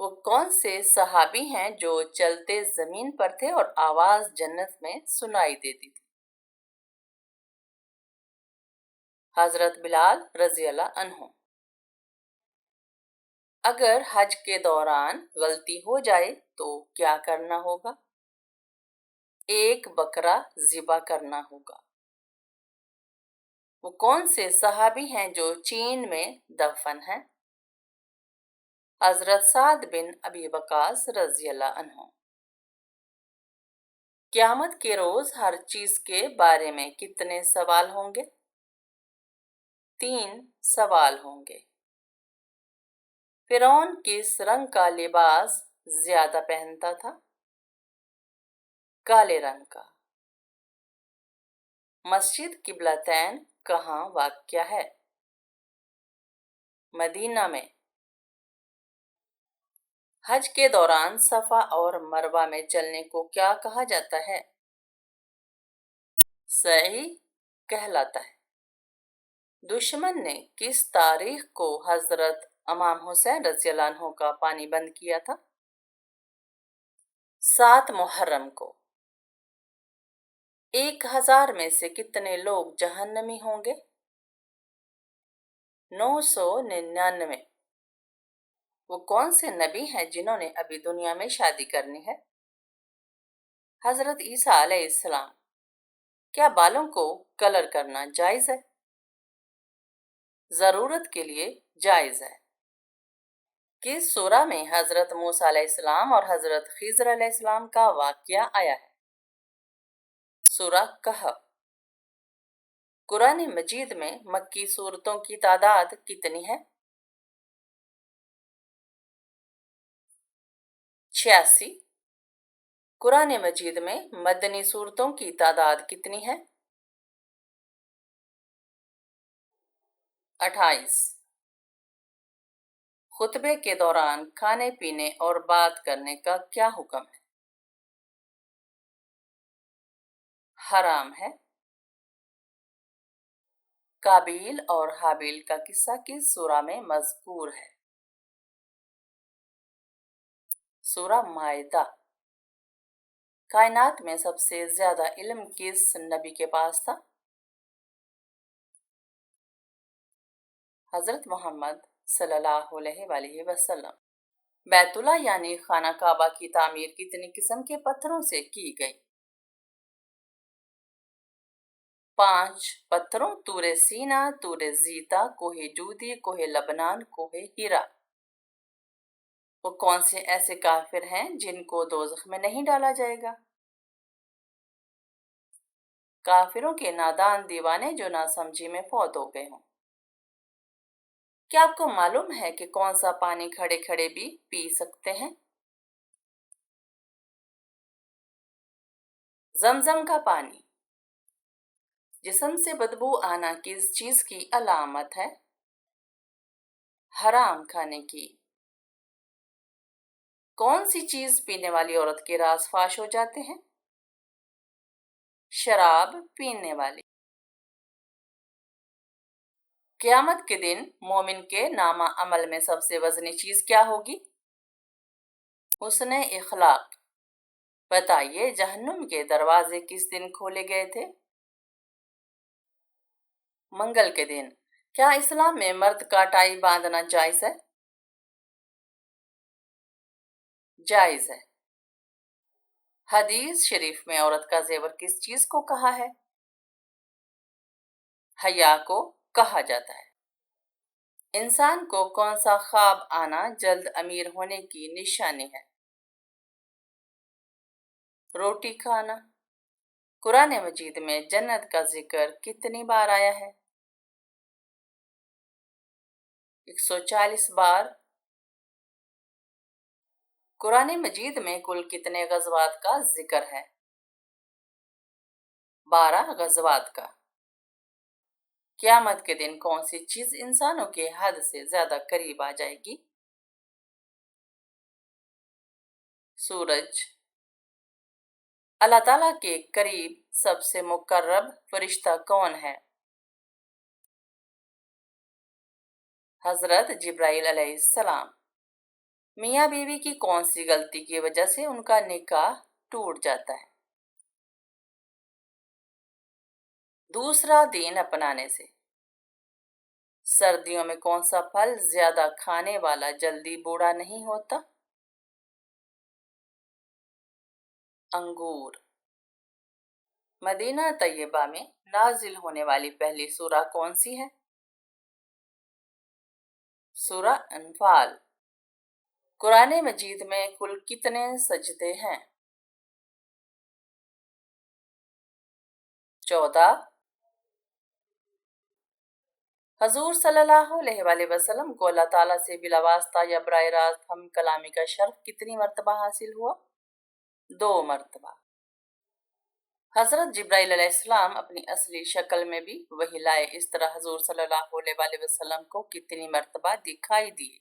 वो कौन से सहाबी हैं जो चलते जमीन पर थे और आवाज जन्नत में सुनाई देती थी? हजरत बिलाल रजी अल्लाह अन्हु। अगर हज के दौरान गलती हो जाए तो क्या करना होगा? एक बकरा ज़िबा करना होगा। वो कौन से सहाबी हैं जो चीन में दफन हैं? हजरत साद बिन अबी वकास रजी अल्लाह अन्हु। क़यामत के रोज हर चीज के बारे में कितने सवाल होंगे? 3 सवाल होंगे। फिरौन किस रंग का लिबास ज्यादा पहनता था? काले रंग का। मस्जिद किबलतैन कहाँ वाक़या है? मदीना में। हज के दौरान सफा और मरवा में चलने को क्या कहा जाता है? सही कहलाता है। दुश्मन ने किस तारीख को हजरत इमाम हुसैन रज़ी अल्लाह अन्हु का पानी बंद किया था? 7 मुहर्रम को। 1000 में से कितने लोग जहन्नमी होंगे? 999। वो कौन से नबी हैं जिन्होंने अभी दुनिया में शादी करनी है? हजरत ईसा अलैहिस्सलाम। क्या बालों को कलर करना जायज है? जरूरत के लिए जायज है। किस सूरा में हजरत मूसा अलैहिस्सलाम और हजरत खिज़र अलैहिस्सलाम का वाक़या आया है? सूरा कहफ। कुरान मजीद में मक्की सूरतों की तादाद कितनी है? 86। कुरान मजीद में मदनी सूरतों की तादाद कितनी है? 28। खुतबे के दौरान खाने पीने और बात करने का क्या हुक्म है? हराम है। काबिल और हाबिल का किस्सा किस सूरा में मज़कूर है? सूरा माइदा। कायनात में सबसे ज्यादा इल्म किस नबी के पास था? हजरत मोहम्मद सल्लल्लाहु अलैहि वसल्लम। बैतुल्ला यानी खाना काबा की तामीर कितनी किस्म के पत्थरों से की गई? 5 पत्थरों, तूरे सीना, तूरे जीता, कोहे जूदी, कोहे लबनान, कोहे हीरा। वो कौन से ऐसे काफिर हैं जिनको दोज़ख में नहीं डाला जाएगा? काफिरों के नादान दीवाने जो नासमझी में फौत हो गए हों। क्या आपको मालूम है कि कौन सा पानी खड़े खड़े भी पी सकते हैं? जमजम का पानी। जिस्म से बदबू आना किस चीज की अलामत है? हराम खाने की। कौन सी चीज पीने वाली औरत के राज फाश हो जाते हैं? शराब पीने वाली। क़यामत के दिन मोमिन के नामा अमल में सबसे वजनी चीज क्या होगी? हुस्न इखलाक। बताइए, जहन्नुम के दरवाजे किस दिन खोले गए थे? मंगल के दिन। क्या इस्लाम में मर्द का टाई बांधना जायज है? जायज है। हदीस शरीफ में औरत का जेवर किस चीज को कहा है? हया को कहा जाता है। इंसान को कौन सा ख्वाब आना जल्द अमीर होने की निशानी है? रोटी खाना। कुरान मजीद में जन्नत का जिक्र कितनी बार आया है? 140 बार। कुरान मजीद में कुल कितने गज़वात का जिक्र है? 12 गज़वात का। क़यामत के दिन कौन सी चीज इंसानों के हद से ज्यादा करीब आ जाएगी? सूरज। अल्लाह ताला के करीब सबसे मुकर्रब फरिश्ता कौन है? हजरत जिब्राइल अलैहिस्सलाम। मियाँ बीवी की कौन सी गलती की वजह से उनका निकाह टूट जाता है? दूसरा दीन अपनाने से। सर्दियों में कौन सा फल ज्यादा खाने वाला जल्दी बूढ़ा नहीं होता? अंगूर। मदीना तैयबा में नाजिल होने वाली पहली सूरा कौन सी है? सूरा अनफाल। कुरान मजीद में कुल कितने सजदे हैं? 14। हजूर सल्लल्लाहु अलैहि वसल्लम को अल्लाह ताला से बिलावास्ता या बराह रास्त हम कलामी का शर्फ कितनी मर्तबा हासिल हुआ? 2 मर्तबा। हजरत जिब्राइल अलैहिस्सलाम अपनी असली शक्ल में भी वही लाए, इस तरह हजूर सल्लल्लाहु अलैहि वसल्लम को कितनी मर्तबा दिखाई दिए?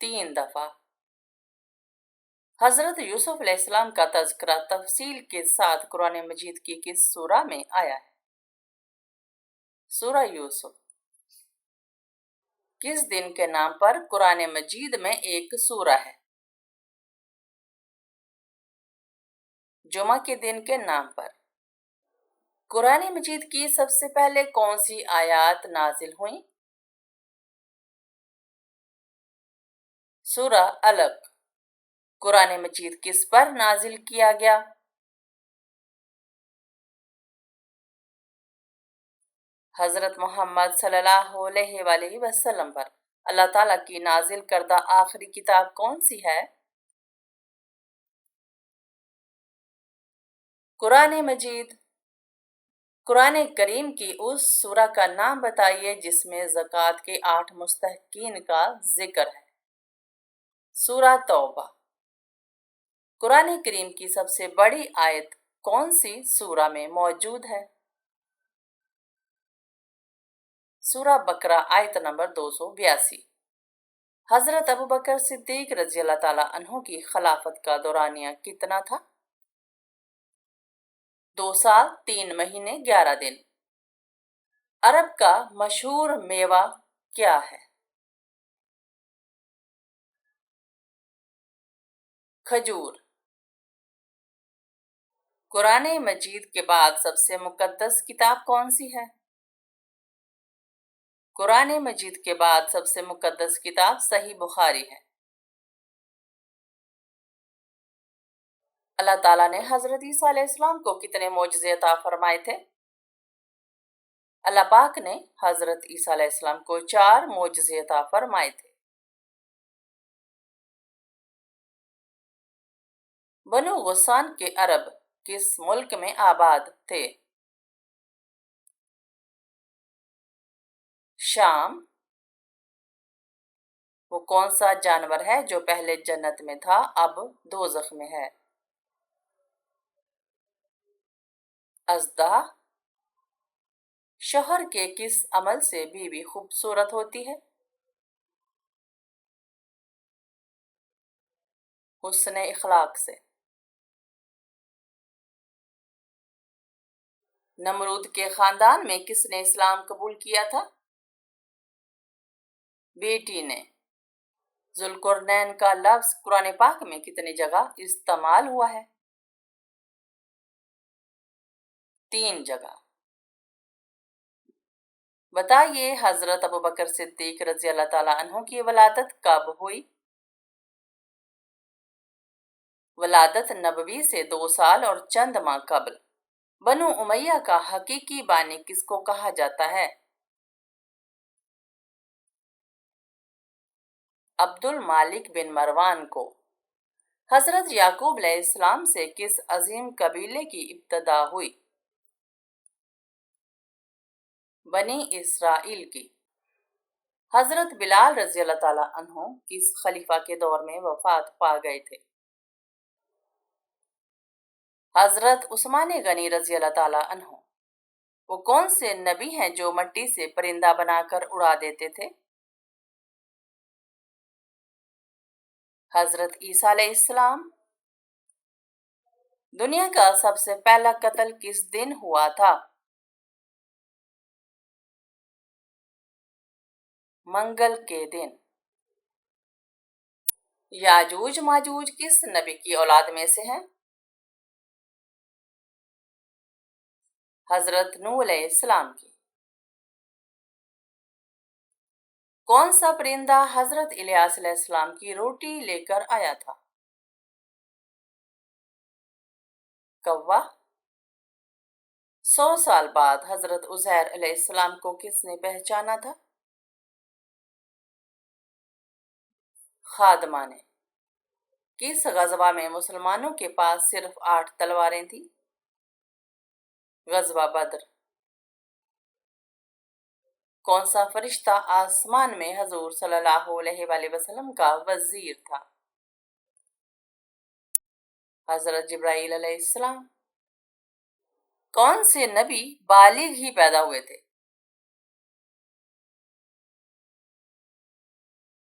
3 दफा। हजरत यूसुफ अलैहिस्सलाम का तज़किरा तफसील के साथ कुरान मजीद की किस सूरा में आया है? सूरा यूसुफ। किस दिन के नाम पर कुरान मजीद में एक सूरा है? जुमा के दिन के नाम पर। कुरान मजीद की सबसे पहले कौन सी आयत नाजिल हुई? सूरा अलक। कुरान मजीद किस पर नाजिल किया गया? हजरत मोहम्मद सल्लल्लाहु अलैहि वसल्लम पर। अल्लाह ताला की नाजिल करदा आखिरी किताब कौन सी है? कुरान मजीद। कुरान करीम की उस सूरा का नाम बताइए जिसमें ज़कात के 8 मुस्तहकीन का जिक्र है। सूरा तौबा। कुरान करीम की सबसे बड़ी आयत कौन सी सूरा में मौजूद है? सूरा बकरा आयत नंबर 282। हजरत अबू बकर सिद्दीक रजी अल्लाह ताला अन्हु की खिलाफत का दौरानिया कितना था? 2 साल 3 महीने 11 दिन। अरब का मशहूर मेवा क्या है? खजूर। कुरान मजीद के बाद सबसे मुकद्दस किताब कौन सी है? कुरान मजीद के बाद सबसे मुकद्दस किताब सही बुखारी है। अल्लाह ताला ने हजरत ईसा अलैहिस्सलाम को कितने मोजज़े अता फरमाए थे? अल्लाह पाक ने हजरत ईसा अलैहिस्सलाम को 4 मोजज़े अता फरमाए थे। बनु गुसान के अरब किस मुल्क में आबाद थे? शाम। वो कौन सा जानवर है जो पहले जन्नत में था अब दोज़ख में है? अज़दा। शोहर के किस अमल से बीवी खूबसूरत होती है? हुस्न इखलाक से। नमरूद के खानदान में किसने इस्लाम कबूल किया था? बेटी ने। जुल्कुरनैन का लफ्ज कुरान पाक में कितनी जगह इस्तेमाल हुआ है? 3 जगह। बताइए हजरत अबू बकर सिद्दीक रजी अल्लाह ताला अन्हु की वलादत कब हुई? वलादत नबवी से 2 साल और चंद माह कबल। बनु उमैया का हकीकी बानी किसको कहा जाता है? अब्दुल मालिक बिन मरवान को। हजरत याकूब अलैहिस्सलाम से किस अजीम कबीले की इब्तदा हुई? बनी इसराइल की। हजरत बिलाल रजी अल्लाह ताला अन्हु किस खलीफा के दौर में वफात पा गए थे? हजरत उस्मान गनी रजी अल्लाह ताला अन्हु। वो कौन से नबी हैं जो मिट्टी से परिंदा बनाकर उड़ा देते थे? हजरत ईसा अलैहिस्सलाम। दुनिया का सबसे पहला कत्ल किस दिन हुआ था? मंगल के दिन। याजूज माजूज किस नबी की औलाद में से हैं? हजरत नूह अलैहिस्सलाम की। कौन सा परिंदा हजरत इलियास अलैहिस्सलाम की रोटी लेकर आया था? कौवा। 100 साल बाद हजरत उजैर अलैहिस्सलाम को किसने पहचाना था? खादमा ने। किस गजवा में मुसलमानों के पास सिर्फ 8 तलवारें थी? गजवा बद्र। कौन सा फरिश्ता आसमान में हजूर सल्लल्लाहु अलैहि वसल्लम का वजीर था? हजरत जिब्राइल अलैहिस्सलाम। कौन से नबी बालिग ही पैदा हुए थे?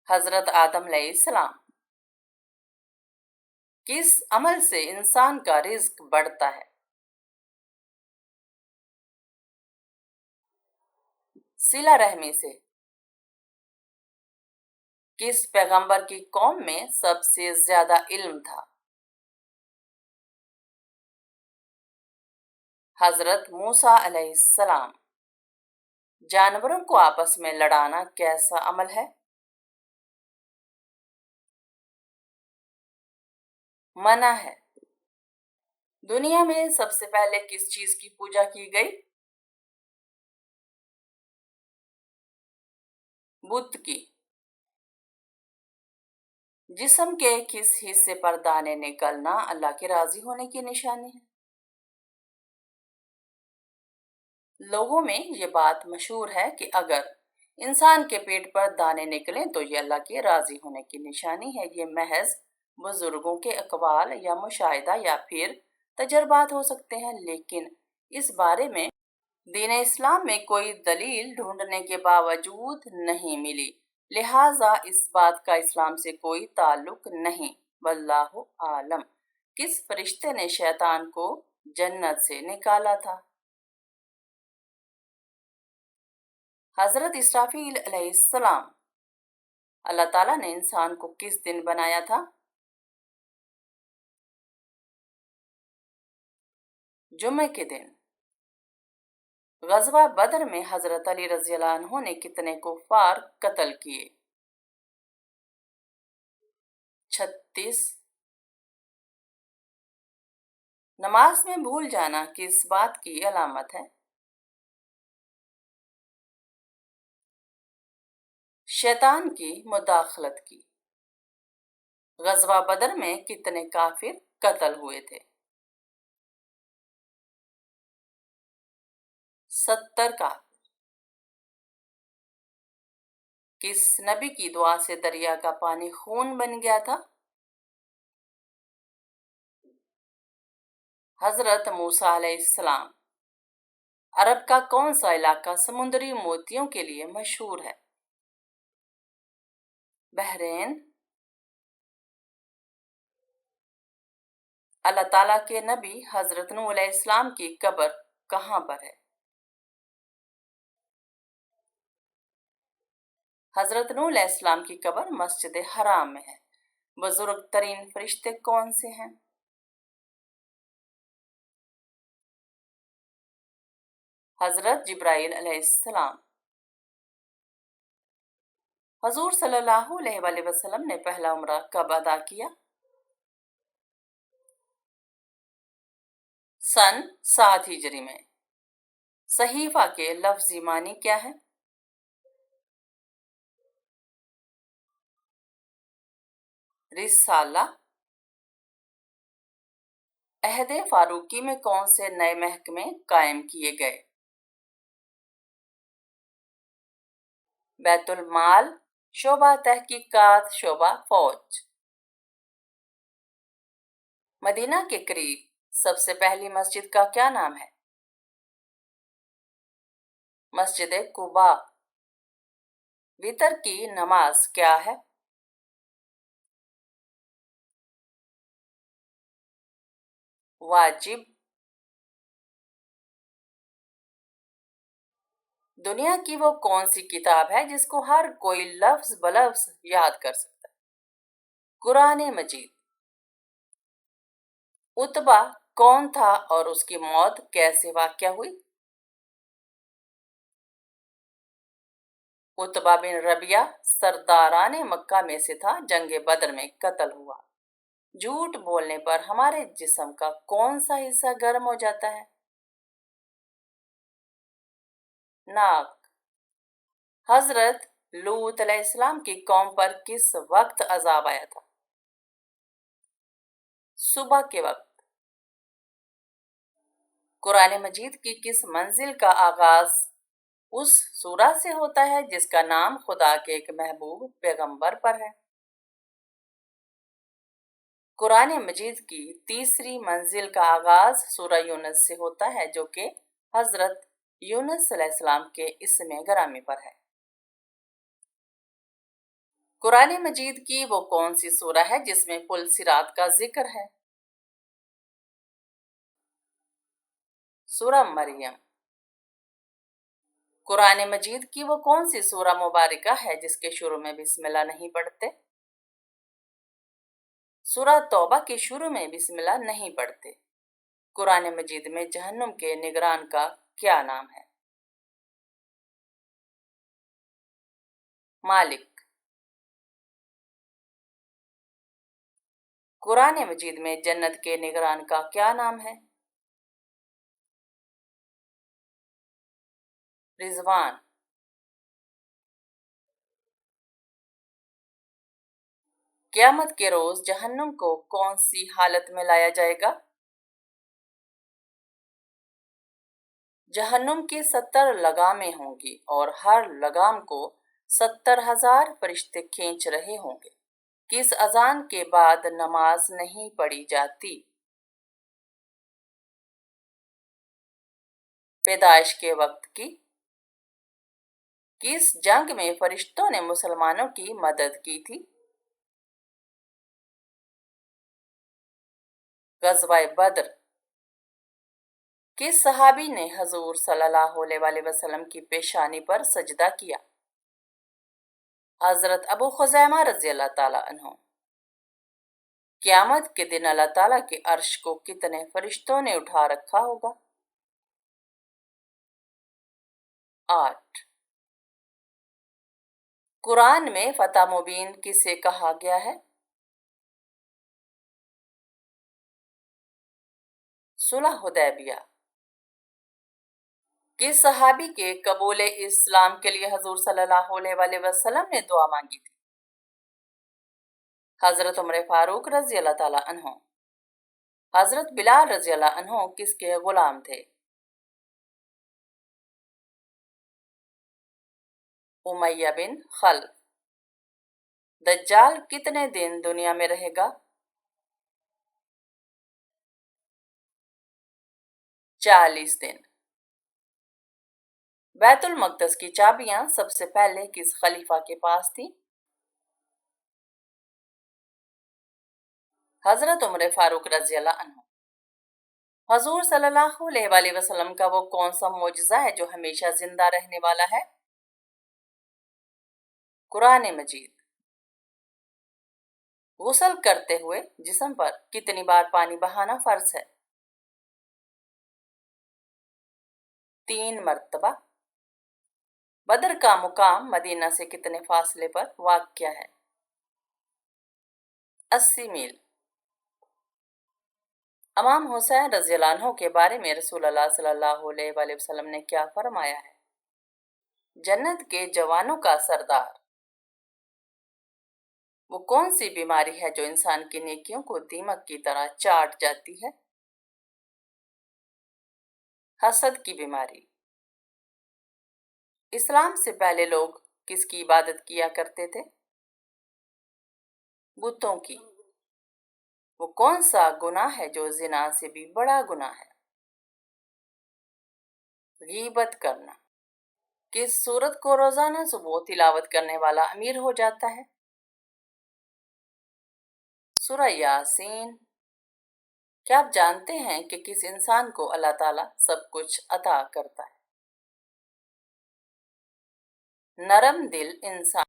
हजरत आदम अलैहिस्सलाम। किस अमल से इंसान का रिज्क बढ़ता है? सिला रहमी से। किस पैगंबर की कौम में सबसे ज्यादा इल्म था? हजरत मूसा अलैहिस्सलाम। जानवरों को आपस में लड़ाना कैसा अमल है? मना है। दुनिया में सबसे पहले किस चीज की पूजा की गई? बुत की। जिस्म के किस हिस्से पर दाने निकलना अल्लाह के राजी होने की निशानी है? लोगों में ये बात मशहूर है कि अगर इंसान के पेट पर दाने निकलें तो ये अल्लाह के राजी होने की निशानी है। ये महज बुजुर्गों के अकवाल या मुशाहिदा या फिर तजर्बात हो सकते हैं, लेकिन इस बारे में दीन इस्लाम में कोई दलील ढूंढने के बावजूद नहीं मिली, लिहाजा इस बात का इस्लाम से कोई ताल्लुक नहीं। वल्लाहु आलम। किस फरिश्ते ने शैतान को जन्नत से निकाला था? हजरत इसराफील अलैहिस्सलाम। अल्लाह ताला ने इंसान को किस दिन बनाया था? जुम्मे के दिन। गजवा बदर में हजरत अली रज़ी अल्लाह अन्हु ने कितने कुफार कत्ल किए? 36। नमाज में भूल जाना किस बात की अलामत है? शैतान की मुदाखलत की। गजवा बदर में कितने काफिर कत्ल हुए थे? 70 काफिर। किस नबी की दुआ से दरिया का पानी खून बन गया था? हजरत मूसा अलैहिस्सलाम। अरब का कौन सा इलाका समुद्री मोतियों के लिए मशहूर है? बहरीन। अल्लाह ताला के नबी हजरत नूह अलैहिस्सलाम की कब्र कहाँ पर है? हजरत नूह अलैहिस्सलाम की कब्र मस्जिद हराम में है। बुजुर्ग तरीन फरिश्ते कौन से हैं? हजरत जिब्राइल अलैहिस्सलाम। हजूर सल्लल्लाहु अलैहि वसल्लम ने पहला उम्रा कब अदा किया? सन 7 हिजरी में। सहीफा के लफ्जी मानी क्या है? रिसाला। अहदे फारूकी में कौन से नए महकमे कायम किए गए? बैतुल माल, शोबा तहकीकात, शोबा फौज। मदीना के करीब सबसे पहली मस्जिद का क्या नाम है? मस्जिद कुबा। वितर की नमाज क्या है? वाजिब। دنیا کی وہ کون سی کتاب ہے جس کو ہر کوئی لفظ بلفظ یاد کر سکتا ہے؟ قرآن مجید۔ اتبا کون تھا اور اس کی موت کیسے واقع ہوئی؟ اتبا بن ربیہ سرداران مکہ میں سے تھا، جنگ بدر میں قتل ہوا۔ جھوٹ بولنے پر ہمارے جسم کا کون سا حصہ گرم ہو جاتا ہے؟ ناک۔ حضرت لوط علیہ السلام کی قوم پر کس وقت عذاب آیا تھا؟ صبح کے وقت۔ قرآن مجید کی کس منزل کا آغاز اس سورہ سے ہوتا ہے جس کا نام خدا کے ایک محبوب پیغمبر پر ہے؟ قرآن مجید کی تیسری منزل کا آغاز سورہ یونس سے ہوتا ہے جو کہ حضرت یونس علیہ السلام کے اسم گرامی پر ہے۔ قرآن مجید کی وہ کون سی سورہ ہے جس میں پل صراط کا ذکر ہے؟ سورہ مریم۔ قرآن مجید کی وہ کون سی سورہ مبارکہ ہے جس کے شروع میں بسم اللہ نہیں پڑھتے؟ سورہ توبہ کے شروع میں بسم اللہ نہیں پڑھتے۔ قرآن مجید میں جہنم کے نگران کا کیا نام ہے؟ مالک۔ قرآن مجید میں جنت کے نگران کا کیا نام ہے؟ رضوان۔ قیامت کے روز جہنم کو کون سی حالت میں لایا جائے گا؟ جہنم کی 70 لگامیں ہوں گی اور ہر لگام کو 70,000 فرشتے کھینچ رہے ہوں گے۔ کس اذان کے بعد نماز نہیں پڑھی جاتی؟ پیدائش کے وقت کی۔ کس جنگ میں فرشتوں نے مسلمانوں کی مدد کی تھی؟ غزوہ بدر۔ کس صحابی نے حضور صلی اللہ علیہ وسلم کی پیشانی پر سجدہ کیا؟ حضرت ابو خزیمہ رضی اللہ تعالیٰ عنہ۔ قیامت کے دن اللہ تعالیٰ کے عرش کو کتنے فرشتوں نے اٹھا رکھا ہوگا؟ 8۔ قرآن میں فتح مبین کسے کہا گیا ہے؟ صلح حدیبیہ۔ کس صحابی کے قبول اسلام کے لیے حضور صلی اللہ علیہ وسلم نے دعا مانگی تھی؟ حضرت عمر فاروق رضی اللہ تعالیٰ عنہ۔ حضرت بلال رضی اللہ عنہ کس کے غلام تھے؟ امیہ بن خلف۔ دجال کتنے دن دنیا میں رہے گا؟ 40 دن۔ بیت المقدس کی چابیاں سب سے پہلے کس خلیفہ کے پاس تھی؟ حضرت عمر فاروق رضی اللہ عنہ۔ حضور صلی اللہ علیہ وسلم کا وہ کون سا معجزہ ہے جو ہمیشہ زندہ رہنے والا ہے؟ قرآن مجید۔ غسل کرتے ہوئے جسم پر کتنی بار پانی بہانا فرض ہے؟ 3 مرتبہ۔ بدر کا مقام مدینہ سے کتنے فاصلے پر واقع ہے؟ 80 میل۔ امام حسین رضی اللہ عنہ کے بارے میں رسول اللہ صلی اللہ علیہ وسلم نے کیا فرمایا ہے؟ جنت کے جوانوں کا سردار۔ وہ کون سی بیماری ہے جو انسان کی نیکیوں کو دیمک کی طرح چاٹ جاتی ہے؟ حسد کی بیماری۔ اسلام سے پہلے لوگ کس کی عبادت کیا کرتے تھے؟ بتوں کی۔ وہ کون سا گناہ ہے جو زنا سے بھی بڑا گناہ ہے؟ غیبت کرنا۔ کس سورت کو روزانہ صبح تلاوت کرنے والا امیر ہو جاتا ہے؟ سورہ یاسین۔ کیا آپ جانتے ہیں کہ کس انسان کو اللہ تعالیٰ سب کچھ عطا کرتا ہے؟ نرم دل انسان